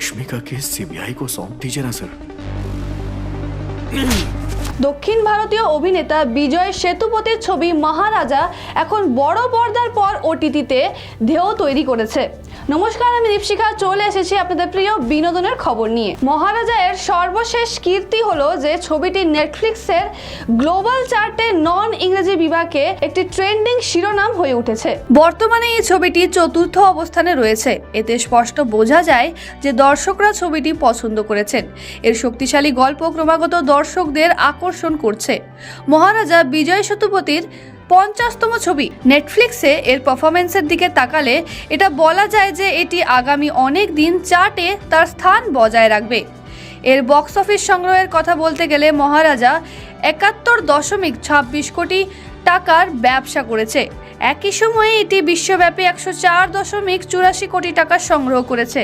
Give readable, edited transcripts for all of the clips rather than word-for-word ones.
रश्मि का case CBI को सौंप दीजिए ना सर। দক্ষিণ ভারতীয় অভিনেতা বিজয় সেতুপতির ছবি মহারাজা এখন বড় পর্দার পর ওটিটিতে ঢেউ তৈরি করেছে। নমস্কার, আমি দীপশিখা চলে এসেছি আপনাদের প্রিয় বিনোদনের খবর নিয়ে। মহারাজা এর সর্বশেষ কীর্তি হলো যে ছবিটি নেটফ্লিক্সের গ্লোবাল চার্টে নন ইংরেজি বিভাগে একটি ট্রেন্ডিং শিরোনাম হয়ে উঠেছে। বর্তমানে এই ছবিটি চতুর্থ অবস্থানে রয়েছে। এতে স্পষ্ট বোঝা যায় যে দর্শকরা ছবিটি পছন্দ করেছেন। এর শক্তিশালী গল্প ক্রমাগত দর্শকদের আকর্ষণ করছে। মহারাজা বিজয় সেতুপতির 50তম ছবি। নেটফ্লিক্সে এর পারফরমেন্সের দিকে তাকালে এটা বলা যায় যে এটি আগামী অনেক দিন চার্টে তার স্থান বজায় রাখবে। এর বক্স অফিস সংগ্রহের কথা বলতে গেলে মহারাজা 71.26 কোটি টাকার ব্যবসা করেছে। একই সময়ে এটি বিশ্বব্যাপী 104.84 কোটি টাকা সংগ্রহ করেছে।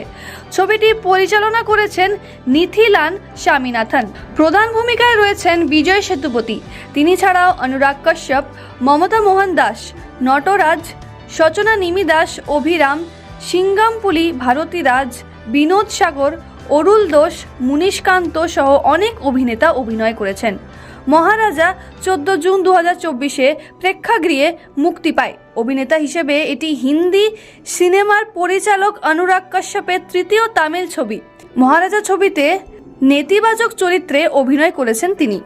ছবিটি পরিচালনা করেছেন নিথিলান স্বামীনাথন। প্রধান ভূমিকায় রয়েছেন বিজয় সেতুপতি। তিনি ছাড়াও অনুরাগ কাশ্যপ, মমতা মোহন দাস, নটরাজ, সচনা নিমি দাস, অভিরাম, সিঙ্গামপুলি, ভারতী রাজ, বিনোদ সাগর, অরুল দোষ, মুনিশকান্ত সহ অনেক অভিনেতা অভিনয় করেছেন। মহারাজা 14 জুন 2024-এ প্রেক্ষাগৃহে মুক্তি পায়। অভিনেতা হিসেবে এটি হিন্দি সিনেমার পরিচালক অনুরাগ কাশ্যপের তৃতীয় তামিল ছবি। মহারাজা ছবিতে নেতিবাচক চরিত্রে অভিনয় করেছেন তিনি।